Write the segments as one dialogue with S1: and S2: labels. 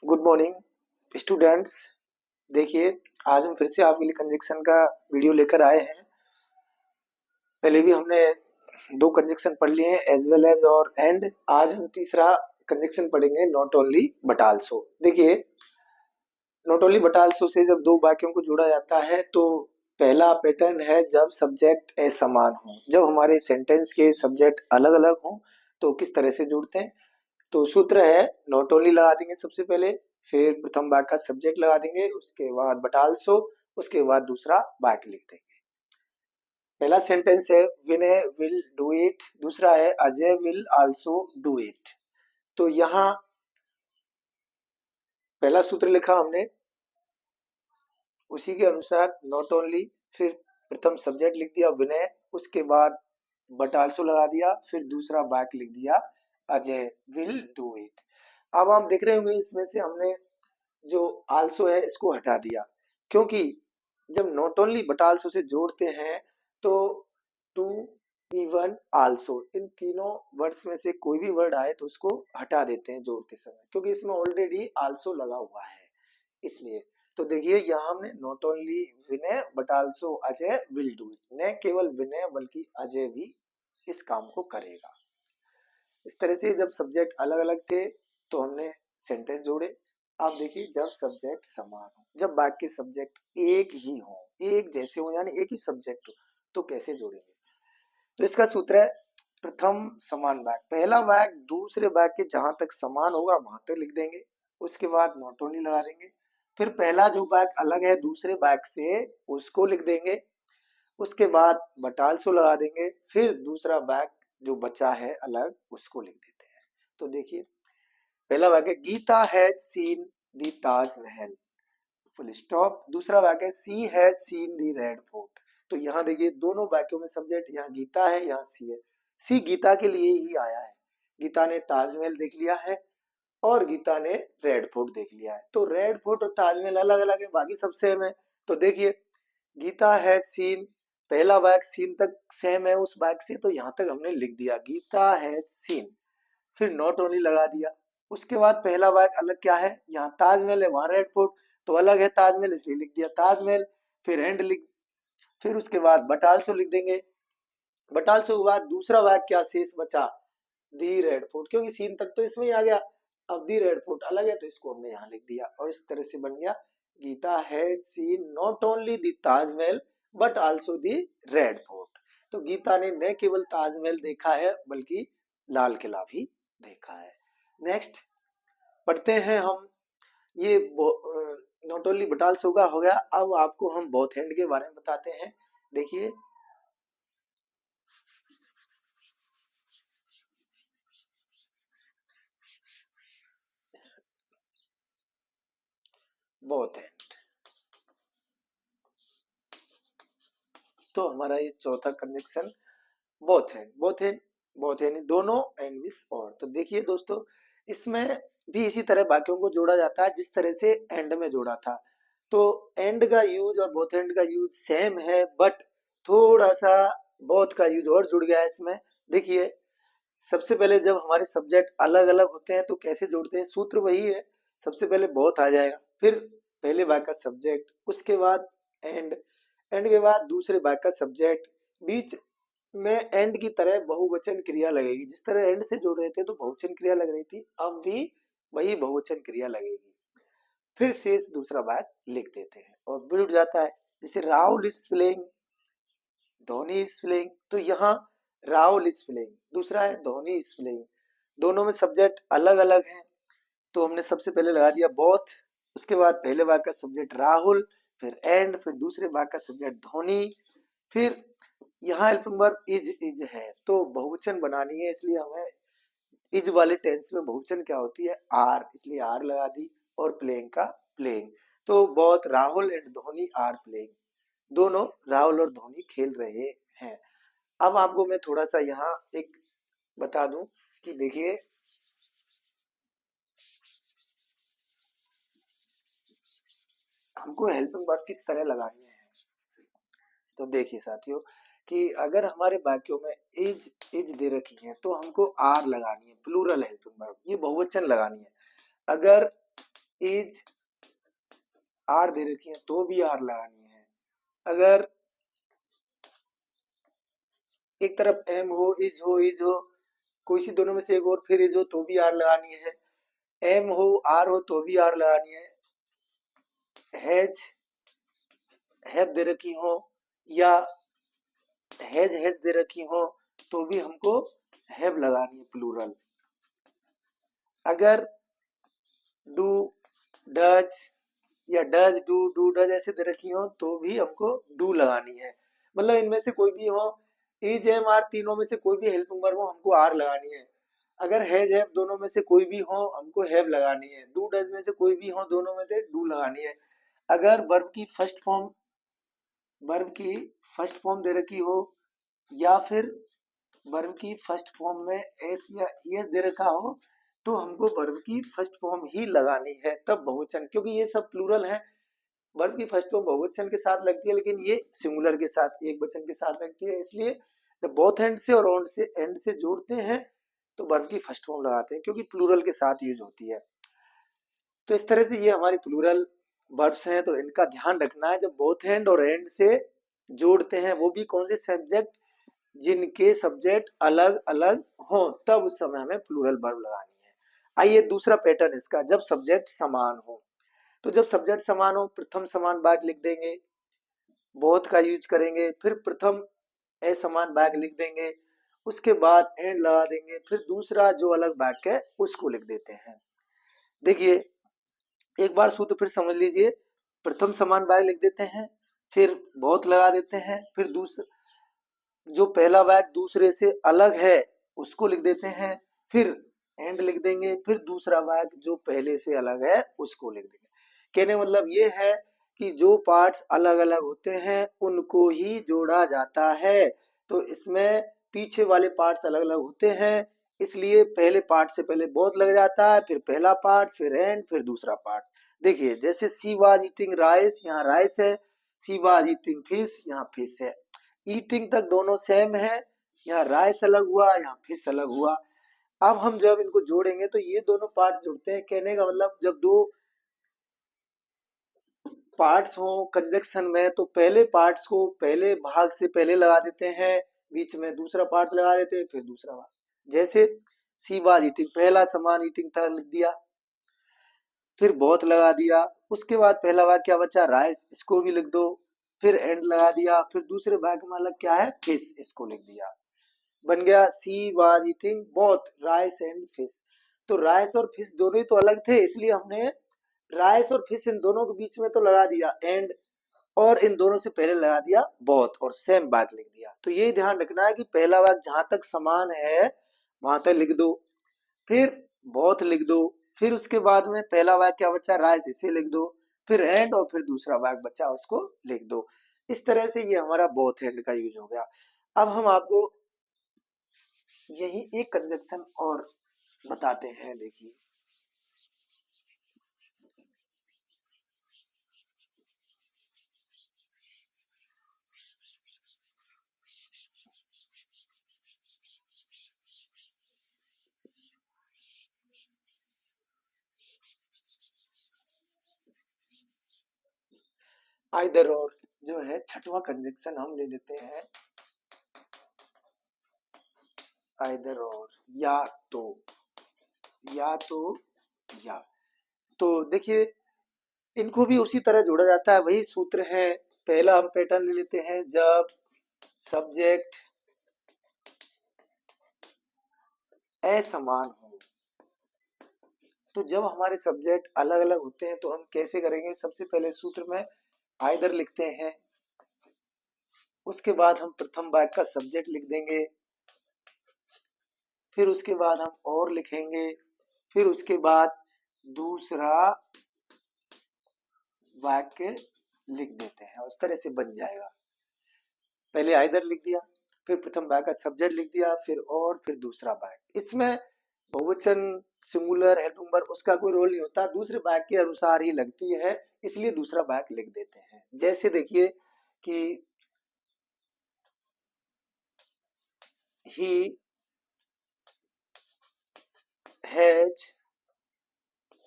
S1: Good morning students. देखिए, आज हम फिर से आपके लिए कंजक्शन का वीडियो लेकर आए हैं। पहले भी हमने दो कंजक्शन पढ़ लिए हैं, एज वेल एज और एंड। आज हम तीसरा कंजक्शन पढ़ेंगे, नॉट ओनली बट आल्सो। देखिए, not only but also say जब दो वाक्यों को जोड़ा जाता है तो पहला पैटर्न है जब सब्जेक्ट ए समान हो। जब हमारे सेंटेंस के सब्जेक्ट अलग अलग हों तो किस तरह से जोड़ते हैं। तो सूत्र है, नॉट ओनली लगा देंगे सबसे पहले, फिर प्रथम वाक्य का सब्जेक्ट लगा देंगे, उसके बाद बट आल्सो, उसके बाद दूसरा वाक्य लिख देंगे। पहला सेंटेंस है विनय विल डू इट, दूसरा है Ajay will also do it. तो यहाँ पहला सूत्र लिखा हमने, उसी के अनुसार नॉट ओनली, फिर प्रथम सब्जेक्ट लिख दिया विनय, उसके बाद बट आल्सो लगा दिया, फिर दूसरा वाक्य लिख दिया अजय विल डू इट। अब आप देख रहे होंगे इसमें से हमने जो आल्सो है इसको हटा दिया, क्योंकि जब not only but also say जोड़ते हैं तो टू, इवन, आल्सो, इन तीनों वर्ड्स में से कोई भी वर्ड आए तो उसको हटा देते हैं जोड़ते समय, क्योंकि इसमें ऑलरेडी आल्सो लगा हुआ है इसलिए। तो देखिए, यहाँ हमने not only Vinay but also Ajay will do it, न केवल विनय बल्कि अजय भी इस काम को करेगा। इस तरह से जब सब्जेक्ट अलग अलग थे तो हमने सेंटेंस जोड़े। आप देखिए, जब सब्जेक्ट समान हो, जब वाक्य सब्जेक्ट एक ही हो, एक जैसे हो, यानी एक ही सब्जेक्ट हो, तो कैसे जोड़ेंगे। तो इसका सूत्र है प्रथम समान वाक्य, पहला वाक्य दूसरे वाक्य के जहां तक समान होगा वहां तक लिख देंगे, उसके बाद नॉट ओनली लगा देंगे, फिर पहला जो वाक्य अलग है दूसरे वाक्य से उसको लिख देंगे, उसके बाद बट आल्सो लगा देंगे, फिर दूसरा वाक्य जो बचा है अलग उसको लिख देते हैं। तो देखिए, पहला वाक्य Geeta has seen the Taj Mahal, full stop. दूसरा वाक्य she has seen the red fort. तो यहाँ देखिए, दोनों वाक्यों में सब्जेक्ट यहाँ गीता है, यहाँ सी है। सी गीता के लिए ही आया है, गीता ने ताजमहल देख लिया है और गीता ने रेड फोर्ट देख लिया है। तो रेड फोर्ट और ताजमहल अलग अलग है, बाकी सब सेम है। तो देखिए, गीता हैज सीन, पहला वाक्य सीन तक सेम है उस वाक्य से, तो यहाँ तक हमने लिख दिया गीता हैज सीन, फिर नॉट ओनली लगा दिया। उसके बाद पहला वाक्य अलग क्या है, यहाँ ताजमहल है वहां रेड फोर्ट, तो अलग है ताजमहल इसलिए लिख दिया ताजमहल, फिर एंड लिख, फिर उसके बाद बट आल्सो लिख देंगे। बट आल्सो के बाद दूसरा वाक्य क्या शेष बचा, दी रेड फोर्ट, क्योंकि सीन तक तो इसमें ही आ गया, अब दी रेड फोर्ट अलग है तो इसको हमने यहाँ लिख दिया, और इस तरह से बन गया Gita has seen not only the Taj Mahal but also the Red fort. तो गीता ने न केवल ताजमहल देखा है बल्कि लाल किला भी देखा है। नेक्स्ट पढ़ते हैं हम, ये नॉट ओनली बट आल्सो का हो गया। अब आपको हम बोथ एंड के बारे में बताते हैं। देखिए, बोथ एंड, तो हमारा ये चौथा conjunction both and, both and, both यानी दोनों, एंड विस और। तो देखिए दोस्तों, इसमें भी इसी तरह वाक्यों को जोड़ा जाता है जिस तरह से एंड में जोड़ा था। तो एंड का यूज और बोथ एंड का यूज सेम है, बट थोड़ा सा बोथ का यूज और जुड़ गया है इसमें। देखिए, सबसे पहले जब हमारे सब्जेक्ट अलग अलग होते हैं तो कैसे जोड़ते हैं, सूत्र वही है। सबसे पहले बोथ आ जाएगा, फिर पहले वाक्य का सब्जेक्ट, उसके बाद एंड, एंड के बाद दूसरे वाक्य का सब्जेक्ट, बीच में एंड की तरह बहुवचन क्रिया लगेगी। जिस तरह एंड से जोड़ रहे थे तो बहुवचन क्रिया लग रही थी, अब भी वही बहुवचन क्रिया लगेगी। फिर शेष दूसरा वाक्य लिख देते हैं और जुड़ जाता है। जैसे Rahul is playing, Dhoni is playing, तो यहाँ राहुल इज प्लेइंग, दूसरा है धोनी इज प्लेइंग, दोनों में सब्जेक्ट अलग अलग हैं, तो हमने सबसे पहले लगा दिया बोथ, उसके बाद पहले वाक्य का सब्जेक्ट राहुल, फिर एंड, फिर दूसरे वाक्य का सब्जेक्ट धोनी, फिर यहाँ हेल्पिंग वर्ब इज है तो बहुवचन बनानी है, इसलिए हमें इज वाले टेंस में बहुवचन क्या होती है, आर, इसलिए आर लगा दी, और प्लेइंग का प्लेइंग। तो बहुत Rahul and Dhoni are playing, दोनों राहुल और धोनी खेल रहे हैं। अब आपको मैं थोड़ा सा यहाँ एक बता दूं कि देखिए, हमको हेल्पिंग वर्ब किस तरह लगानी है। तो देखिए साथियों, कि अगर हमारे वाक्यों में इज दे रखी है तो हमको आर लगानी है, प्लूरल हेल्पिंग वर्ब, ये बहुवचन लगानी है। अगर इज, आर दे रखी है तो भी आर लगानी है। अगर एक तरफ एम हो, इज हो, कोई सी दोनों में से एक और फिर इज हो तो भी आर लगानी है। एम हो, आर हो तो भी आर लगानी है। हैज, हैव दे रखी हो या हैज दे रखी हो तो भी हमको हैव लगानी है प्लूरल। अगर डू, डज या डज, डू डज ऐसे दे रखी हो तो भी हमको डू लगानी है। मतलब इनमें से कोई भी हो, इज एम आर तीनों में से कोई भी हेल्पिंग वर्ब हो हमको आर लगानी है। अगर हैज हैव दोनों में से कोई भी हो हमको हैव लगानी है। डू डज में से कोई भी हो दोनों में से डू लगानी है। अगर वर्ब की फर्स्ट फॉर्म दे रखी हो या फिर वर्ब की फर्स्ट फॉर्म में एस या एस दे रखा हो तो हमको वर्ब की फर्स्ट फॉर्म ही लगानी है तब बहुवचन, क्योंकि ये सब प्लूरल है। वर्ब की फर्स्ट फॉर्म बहुवचन के साथ लगती है लेकिन ये सिंगुलर के साथ, एक वचन के साथ लगती है। इसलिए जब बोथ एंड से और एंड से जोड़ते हैं तो वर्ब की फर्स्ट फॉर्म लगाते हैं क्योंकि प्लूरल के साथ यूज होती है। तो इस तरह से ये हमारी प्लूरल वर्ब्स हैं, तो इनका ध्यान रखना है। जब बोथ एंड और एंड से जोड़ते हैं, वो भी कौन से सब्जेक्ट, जिनके सब्जेक्ट अलग अलग हो, तब उस समय हमें प्लूरल वर्ब लगानी है। आइए दूसरा पैटर्न इसका, जब सब्जेक्ट समान हो। तो जब सब्जेक्ट समान हो प्रथम समान वाक्य लिख देंगे, बोथ का यूज करेंगे, फिर प्रथम असमान वाक्य लिख देंगे, उसके बाद एंड लगा देंगे, फिर दूसरा जो अलग वाक्य है उसको लिख देते हैं। देखिए एक बार सूत्र फिर समझ लीजिए। प्रथम समान वाक्य लिख देते हैं, फिर बहुत लगा देते हैं, फिर दूसरा जो पहला वाक्य दूसरे से अलग है उसको लिख देते हैं, फिर एंड लिख देंगे, फिर दूसरा वाक्य जो पहले से अलग है उसको लिख देंगे। कहने मतलब ये है कि जो पार्ट्स अलग अलग होते हैं उनको ही जोड़ा जाता है। तो इसमें पीछे वाले पार्ट्स अलग अलग होते हैं, इसलिए पहले पार्ट से पहले बहुत लग जाता है, फिर पहला पार्ट, फिर एंड, फिर दूसरा पार्ट। देखिए जैसे सी वाज ईटिंग राइस, यहाँ राइस है, सी वाज ईटिंग फिश, यहाँ फिश है। ईटिंग तक दोनों सेम है, यहाँ राइस अलग हुआ, यहाँ फिश अलग हुआ। अब हम जब इनको जोड़ेंगे तो ये दोनों पार्ट जुड़ते हैं। कहने का मतलब जब दो पार्ट्स हो कंजक्शन में तो पहले पार्ट्स को पहले भाग से पहले लगा देते हैं, बीच में दूसरा पार्ट लगा देते हैं, फिर दूसरा भाग। जैसे सी वाज ईटिंग, पहला समान ईटिंग था लिख दिया, फिर बहुत लगा दिया, उसके बाद पहला भाग क्या बचा राइस, इसको भी लिख दो, फिर एंड लगा दिया, फिर दूसरे भाग में अलग क्या है फिश, इसको लिख दिया। बन गया she was eating both rice and fish. तो राइस और फिश दोनों ही तो अलग थे, इसलिए हमने राइस और फिश इन दोनों के बीच में तो लगा दिया एंड, और इन दोनों से पहले लगा दिया बोथ और सेम वाक्य लिख दिया। तो ये ध्यान रखना है कि पहला वाक्य जहां तक समान है वहां तक लिख दो, फिर बोथ लिख दो, फिर उसके बाद में पहला वाक्य क्या बचा राइस, इसे लिख दो, फिर एंड, और फिर दूसरा वाक्य बचा उसको लिख दो। इस तरह से ये हमारा बोथ एंड का यूज हो गया। अब हम आपको यही एक कंजक्शन और बताते हैं। देखिए आइदर और जो है छठवां कंजक्शन हम ले लेते हैं, आइदर और, या तो, या तो, या। तो देखिए इनको भी उसी तरह जोड़ा जाता है, वही सूत्र है। पहला हम पैटर्न ले लेते हैं, जब सब्जेक्ट असमान हो। तो जब हमारे सब्जेक्ट अलग अलग होते हैं तो हम कैसे करेंगे, सबसे पहले सूत्र में आइदर लिखते हैं, उसके बाद हम प्रथम वाक्य का सब्जेक्ट लिख देंगे, फिर उसके बाद हम और लिखेंगे, फिर उसके बाद दूसरा वाक्य लिख देते हैं। उस तरह से बन जाएगा। पहले आइदर लिख दिया, फिर प्रथम वाक्य का सब्जेक्ट लिख दिया, फिर और, फिर दूसरा वाक्य। इसमें बहुवचन सिंगुलर हेल्पिंग वर्ब उसका कोई रोल नहीं होता, दूसरे वाक्य के अनुसार ही लगती है, इसलिए दूसरा वाक्य लिख देते हैं। जैसे देखिए कि he has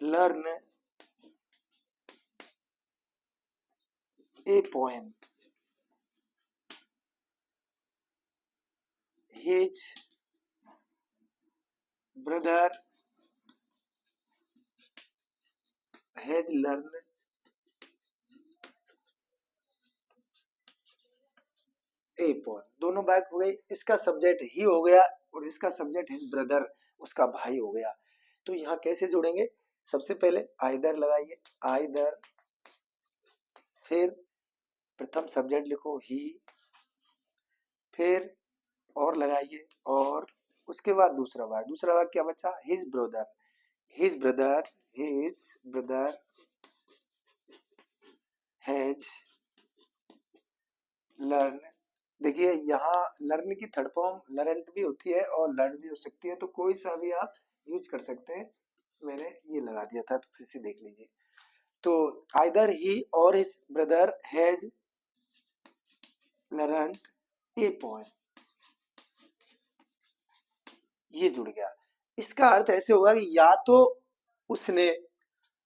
S1: learned a poem, his brother has learn a poem. दोनों बैक हो गए, इसका सब्जेक्ट ही हो गया और इसका सब्जेक्ट हिज ब्रदर, उसका भाई हो गया। तो यहाँ कैसे जोड़ेंगे? सबसे पहले आइदर लगाइए, आइदर, फिर प्रथम सब्जेक्ट लिखो ही, फिर और लगाइए और उसके बाद दूसरा भाग क्या बचा? His brother, his brother, his brother has learn. देखिए यहाँ लर्न की थर्ड फॉर्म लर्नट भी होती है और लर्न भी हो सकती है, तो कोई सा भी आप यूज कर सकते हैं। मैंने ये लगा दिया था, तो फिर से देख लीजिए। तो आइदर ही और his brother has learned a poem, ये जुड़ गया। इसका अर्थ ऐसे होगा कि या तो उसने,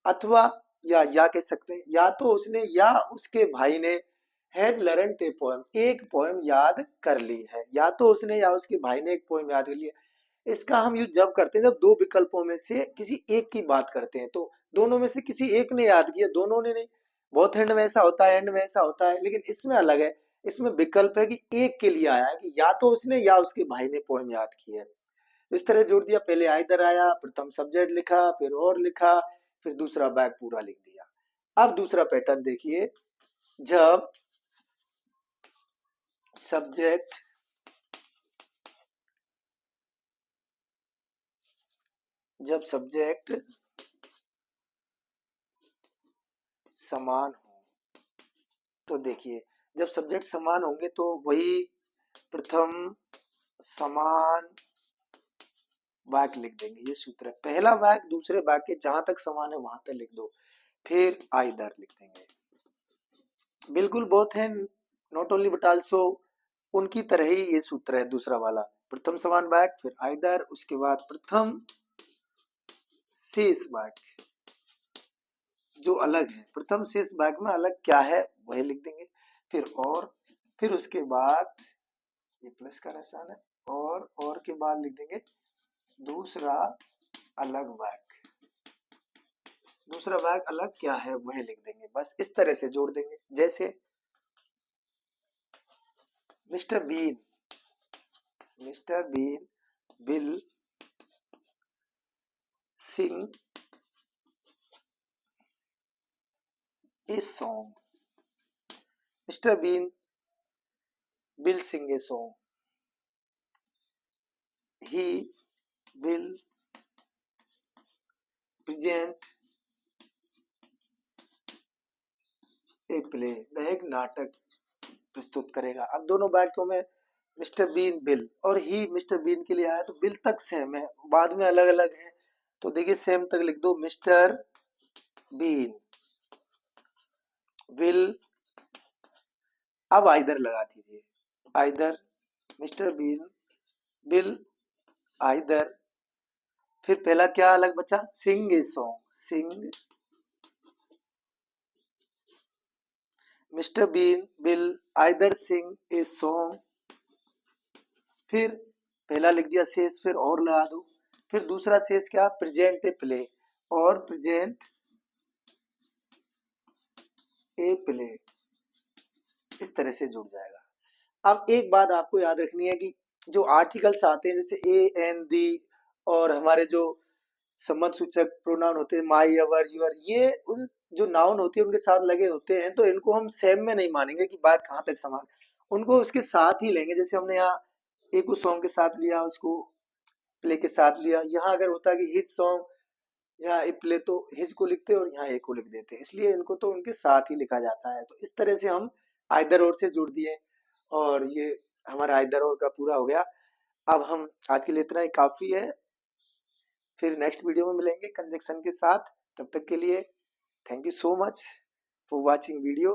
S1: अथवा या कह सकते हैं या तो उसने या उसके भाई ने हैज लर्नड ए पोएम, एक पोएम याद कर ली है। या तो उसने या उसके भाई ने एक पोएम याद कर लिया। इसका हम यूज जब करते हैं जब दो विकल्पों में से किसी एक की बात करते हैं, तो दोनों में से किसी एक ने याद किया, दोनों ने नहीं। बहुत एंड में ऐसा होता है, एंड में ऐसा होता है, लेकिन इसमें अलग है। इसमें विकल्प है कि एक के लिए आया है कि या तो उसने या उसके भाई ने पोएम याद की है। तो इस तरह जोड़ दिया, पहले आइदर आया, प्रथम सब्जेक्ट लिखा, फिर और लिखा, फिर दूसरा बैग पूरा लिख दिया। अब दूसरा पैटर्न देखिए, जब सब्जेक्ट समान हो, तो देखिए जब सब्जेक्ट समान होंगे तो वही प्रथम समान वाक्य लिख देंगे। ये सूत्र है, पहला वाक्य दूसरे वाक्य जहां तक समान है वहां तक लिख दो, फिर आइदर लिख देंगे। बिल्कुल बोथ है, नॉट ओनली बट आल्सो, उनकी तरह ही ये सूत्र है दूसरा वाला। प्रथम समान वाक्य, फिर आइदर, उसके बाद प्रथम शेष वाक्य जो अलग है। प्रथम शेष वाक्य में अलग क्या है वही लिख देंगे, फिर और, फिर उसके बाद ये प्लस का निशान है, और के बाद लिख देंगे दूसरा अलग वाक्य। दूसरा वाक्य अलग क्या है वह लिख देंगे। बस इस तरह से जोड़ देंगे। जैसे mister Bean will sing a song, mister Bean will sing a song, he will present a play, वह एक नाटक प्रस्तुत करेगा। अब दोनों वाक्यों में मिस्टर बीन बिल और ही मिस्टर बीन के लिए आया, तो बिल तक सेम है, बाद में अलग अलग है, तो देखिए सेम तक लिख दो। मिस्टर बीन विल, अब आइदर लगा दीजिए, either, Mr Bean will either, फिर पहला क्या अलग बचा? Sing a song, sing, Mr Bean will either sing a song, फिर पहला लिख दिया शेष, फिर और लगा दो, फिर दूसरा शेष क्या? प्रेजेंट ए प्ले, और प्रेजेंट ए प्ले, इस तरह से जुड़ जाएगा। अब एक बात आपको याद रखनी है कि जो आर्टिकल्स आते हैं जैसे ए एन दी, और हमारे जो संबंध सूचक प्रोनाउन होते हैं माई अवर यूर, ये उन जो नाउन होती है उनके साथ लगे होते हैं, तो इनको हम सेम में नहीं मानेंगे कि बात कहाँ तक समान, उनको उसके साथ ही लेंगे। जैसे हमने यहाँ एक उस सॉन्ग के साथ लिया, उसको प्ले के साथ लिया। यहाँ अगर होता कि हिज सॉन्ग, यहाँ ए प्ले, तो हिज को लिखते और यहाँ ए को लिख देते, इसलिए इनको तो उनके साथ ही लिखा जाता है। तो इस तरह से हम आइदर और से जुड़ दिए, और ये हमारा आइदर और का पूरा हो गया। अब हम आज के लिए इतना ही काफी है, फिर नेक्स्ट वीडियो में मिलेंगे कंजक्शन के साथ। तब तक के लिए thank you so much for watching video.